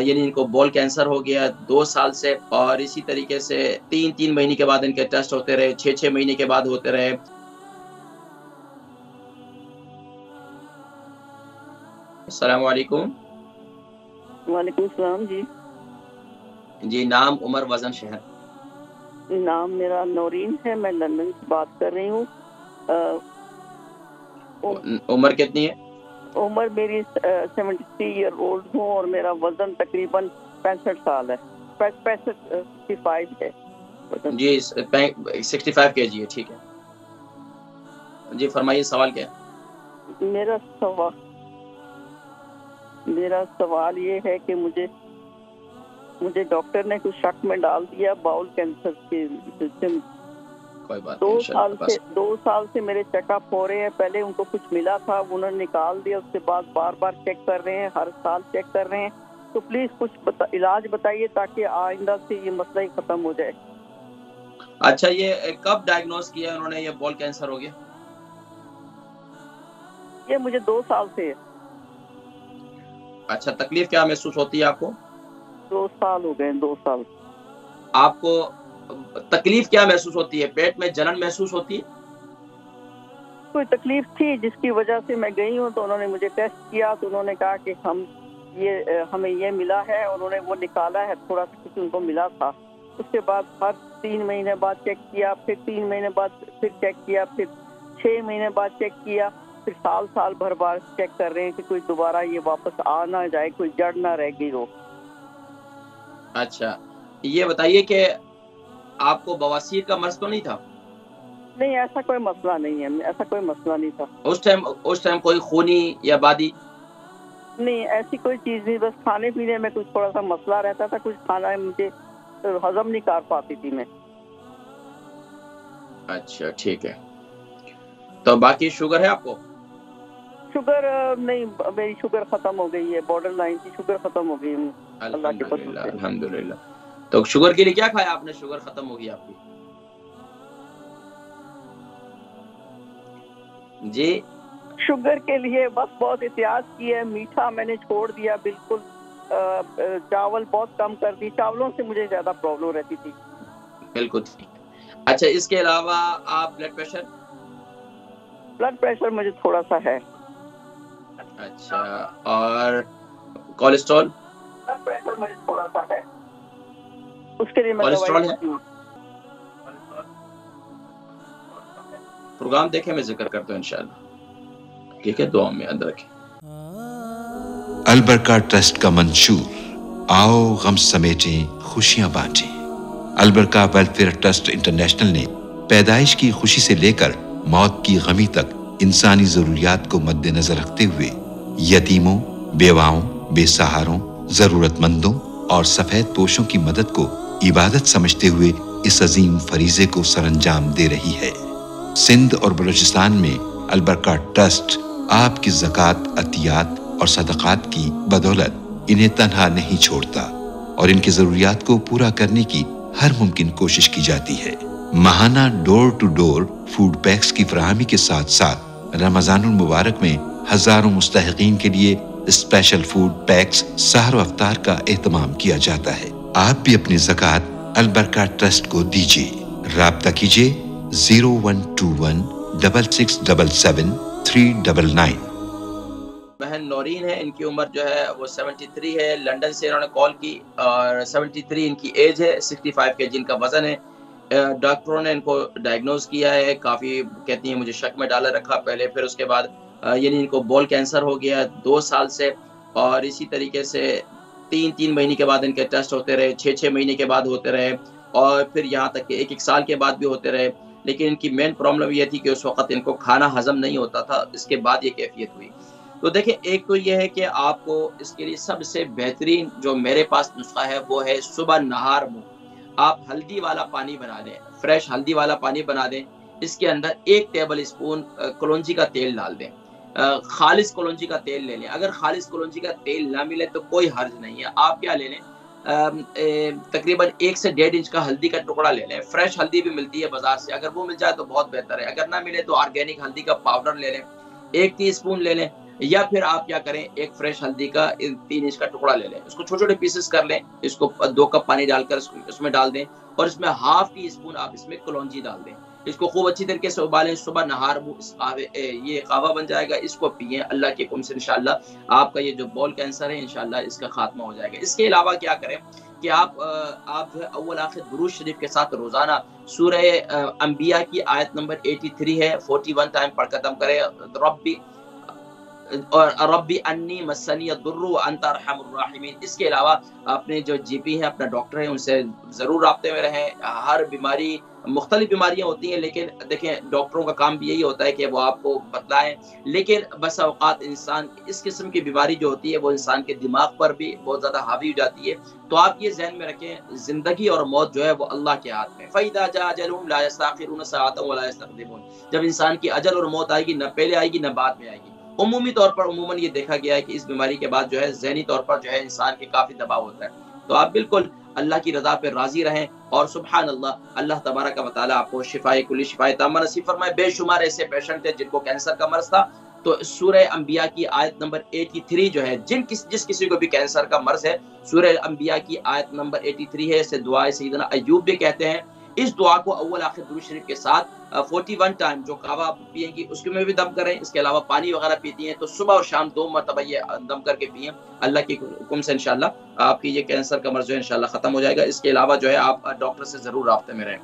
یعنی ان کو بول کینسر ہو گیا 2 سال سے، اور اسی طریقے سے 3 مہینے کے بعد ان کے ٹیسٹ ہوتے رہے، 6 مہینے کے بعد ہوتے رہے۔ السلام علیکم۔ وعلیکم السلام جی۔ جی، نام، عمر، وزن، شہر؟ نام میرا نورین ہے، میں لندن سے بات کر رہی ہوں۔ عمر کتنی ہے؟ عمر میری 73 ایئر اولڈ ہوں، اور میرا وزن تقریباً 65 سال ہے، 65 ہے وزن۔ جی 65 kg ہے، ٹھیک ہے جی، فرمائیے سوال کیا ہے؟ میرا سوال یہ ہے کہ مجھے ڈاکٹر نے کچھ شک میں ڈال دیا باؤل کینسر کے سسٹم۔ کوئی بات 2 سال سے میرے چیک اپ ہو رہے ہیں، پہلے ان کو کچھ ملا تھا انہوں نے نکال دیا، اس کے بعد بار بار چیک کر رہے ہیں، ہر سال چیک کر رہے ہیں، تو پلیز کچھ علاج بتائیے تاکہ آئندہ سے یہ مسئلہ ہی ختم ہو جائے۔ اچھا، یہ کب ڈائگنوز کیا انہوں نے یہ بول کینسر ہو گیا؟ یہ مجھے 2 سال سے ہے۔ اچھا، تکلیف کیا محسوس ہوتی ہے آپ کو؟ 2 سال ہو گئے، 2 سال۔ آپ کو تکلیف کیا محسوس ہوتی ہے؟ پیٹ میں جلن محسوس ہوتی ہے؟ کوئی تکلیف تھی جس کی وجہ سے میں گئی ہوں، تو انہوں نے مجھے ٹیسٹ کیا، تو انہوں نے کہا کہ ہمیں یہ ملا ہے، اور انہوں نے وہ نکالا ہے، تھوڑا سا کچھ ان کو ملا تھا۔ اس کے بعد ہر 3 مہینے بعد چیک کیا، پھر 3 مہینے بعد پھر چیک کیا، پھر 6 مہینے بعد چیک کیا، پھر سال بھر بار چیک کر رہے ہیں کہ کوئی دوبارہ یہ واپس آ نہ جائے، کوئی جڑ نہ رہ گئی ہو۔ اچھا، یہ بتائیے کہ آپ کو بواسیر کا مرض تو نہیں تھا؟ نہیں، ایسا کوئی مسئلہ نہیں ہے، ایسا کوئی مسئلہ نہیں تھا۔ اس ٹائم کوئی خونی یا بادی؟ نہیں، ایسی کوئی چیز نہیں، بس کھانے پینے میں کچھ تھوڑا سا مسئلہ رہتا تھا، کچھ کھانا مجھے ہضم نہیں کر پاتی تھی میں۔ اچھا، ٹھیک ہے۔ تو باقی شوگر ہے آپ کو؟ شوگر نہیں، میری شوگر ختم ہو گئی ہے، بارڈر لائن کی شوگر ختم ہو گئی ہے اللہ کے فضل سے۔ الحمدللہ۔ تو شوگر کے لیے کیا کھایا آپ نے؟ شوگر ختم ہو گئی آپ کی؟ جی، شوگر کے لیے بس بہت احتیاط کی ہے، میٹھا میں نے چھوڑ دیا بالکل، چاول بہت کم کر دی، چاولوں سے مجھے زیادہ پرابلم رہتی تھی۔ بالکل ٹھیک ہے۔ اچھا، اس کے علاوہ آپ بلڈ پریشر مجھے تھوڑا سا ہے۔ اچھا، اور کولیسٹرول؟ بلڈ پریشر مجھے تھوڑا سا ہے، اس کے لیے میں کولیسٹرول دوائی ہے؟ پروگرام دیکھیں، میں ذکر کرتا ہوں انشاءاللہ، ٹھیک ہے؟ دعا میں یاد رکھیں۔ البرکہ ٹرسٹ کا منشور، آؤ غم سمیٹیں خوشیاں بانٹیں۔ البرکہ ویلفیئر ٹرسٹ انٹرنیشنل نے پیدائش کی خوشی سے لے کر موت کی غمی تک انسانی ضروریات کو مد نظر رکھتے ہوئے یتیموں، بیواؤں، بے سہاروں، ضرورت مندوں اور سفید پوشوں کی مدد کو عبادت سمجھتے ہوئے اس عظیم فریضے کو سر انجام دے رہی ہے۔ سندھ اور بلوچستان میں البرکہ ٹرسٹ آپ کی زکوٰۃ، عطیات اور صدقات کی بدولت انہیں تنہا نہیں چھوڑتا، اور ان کی ضروریات کو پورا کرنے کی ہر ممکن کوشش کی جاتی ہے۔ ماہانہ ڈور ٹو ڈور فوڈ پیکس کی فراہمی کے ساتھ ساتھ رمضان المبارک میں ہزاروں مستحقین کے لیے اسپیشل فوڈ پیکس سحر و افطار کا اہتمام کیا جاتا ہے۔ آپ بھی اپنی زکوٰۃ البرکہ ٹرسٹ کو دیجیے۔ رابطہ کیجیے 0121 6677 399۔ بہن نورین ہے، ان کی عمر جو ہے وہ 73 ہے، لندن سے انہوں نے کال کی، اور 73 ان کی ایج ہے، 65 کے جن کا وزن ہے۔ ڈاکٹروں نے ان کو ڈائگنوز کیا ہے، کافی کہتی ہیں مجھے شک میں ڈالا رکھا پہلے، پھر اس کے بعد یعنی ان کو بول کینسر ہو گیا 2 سال سے، اور اسی طریقے سے 3 مہینے کے بعد ان کے ٹیسٹ ہوتے رہے، 6 مہینے کے بعد ہوتے رہے، اور پھر یہاں تک کہ 1 سال کے بعد بھی ہوتے رہے۔ لیکن ان کی مین پرابلم یہ تھی کہ اس وقت ان کو کھانا ہضم نہیں ہوتا تھا، اس کے بعد یہ کیفیت ہوئی۔ تو دیکھیں، ایک تو یہ ہے کہ آپ کو اس کے لیے سب سے بہترین جو میرے پاس نسخہ ہے وہ ہے صبح نہار منہ آپ ہلدی والا پانی بنا دیں، فریش ہلدی والا پانی بنا دیں، اس کے اندر 1 ٹیبل اسپون کلونجی کا تیل ڈال دیں، خالص کلونجی کا تیل لے لیں۔ اگر خالص کلونجی کا تیل نہ ملے تو کوئی حرج نہیں ہے، آپ کیا لے لیں، تقریباً 1 سے 1.5 انچ کا ہلدی کا ٹکڑا لے لیں. فریش ہلدی بھی ملتی ہے بازار سے، اگر وہ مل جائے تو بہت بہتر ہے. اگر نہ ملے تو آرگینک ہلدی کا پاؤڈر لے لیں، 1 ٹی اسپون لے لیں. یا پھر آپ کیا کریں، ایک فریش ہلدی کا 3 انچ کا ٹکڑا لے لیں، اس کو چھوٹے چھوٹے پیسز کر لیں، اس کو 2 کپ پانی ڈال کر اس میں ڈال دیں، اور اس میں ½ ٹی اسپون آپ اس میں کلونجی ڈال دیں. اس کو خوب اچھی طریقے سے ابالیں. صبح نہار یہ قہوہ بن جائے گا، اس کو پیئیں. اللہ کے حکم سے انشاءاللہ آپ کا یہ جو بول کینسر ہے انشاءاللہ اس کا خاتمہ ہو جائے گا. اس کے علاوہ کیا کریں کہ آپ جو ہے اول آخر درود شریف کے ساتھ روزانہ سورہ انبیاء کی آیت نمبر 83 ہے 41 ٹائم پڑھ ختم کریں. ربی انی مسنی الضر وانت ارحم الراحمین. اس کے علاوہ اپنے جو جی پی ہیں، اپنا ڈاکٹر ہیں، ان سے ضرور رابطے میں رہیں. ہر بیماری، مختلف بیماریاں ہوتی ہیں، لیکن دیکھیں ڈاکٹروں کا کام بھی یہی ہوتا ہے کہ وہ آپ کو بتلائیں. لیکن بس اوقات انسان اس قسم کی بیماری جو ہوتی ہے وہ انسان کے دماغ پر بھی بہت زیادہ حاوی ہو جاتی ہے. تو آپ یہ ذہن میں رکھیں، زندگی اور موت جو ہے وہ اللہ کے ہاتھ میں. فَإِذَا جَاءَ أَجَلُهُمْ لَا يَسْتَأْخِرُونَ سَاعَةً وَلَا يَسْتَقْدِمُونَ. جب انسان کی اجل اور موت آئے گی، نہ پہلے آئے گی نہ بعد میں آئے گی. عمومی طور پر عموماً یہ دیکھا گیا ہے کہ اس بیماری کے بعد جو ہے ذہنی طور پر جو ہے انسان کے کافی دباؤ ہوتا ہے. تو آپ بالکل اللہ کی رضا پہ راضی رہیں، اور سبحان اللہ تبارک و تعالیٰ آپ کو شفائے کلی شفائے تامہ نصیب فرمائے. بے شمار ایسے پیشنٹ تھے جن کو کینسر کا مرض تھا، تو سورہ انبیاء کی آیت نمبر 83 جو ہے، جس کسی کو بھی کینسر کا مرض ہے، سورہ انبیاء کی آیت نمبر 83 ہے. اسے دعائے سیدنا ایوب بھی کہتے ہیں. اس دعا کو اول آخر درود شریف کے ساتھ 41 ٹائم جو قہوہ آپ پئیں گی اس میں بھی دم کریں. اس کے علاوہ پانی وغیرہ پیتی ہیں تو صبح اور شام 2 مرتبہ یہ دم کر کے پئیں. اللہ کے حکم سے انشاءاللہ آپ کی یہ کینسر کا مرض جو ہے انشاءاللہ ختم ہو جائے گا. اس کے علاوہ جو ہے آپ ڈاکٹر سے ضرور رابطے میں رہیں.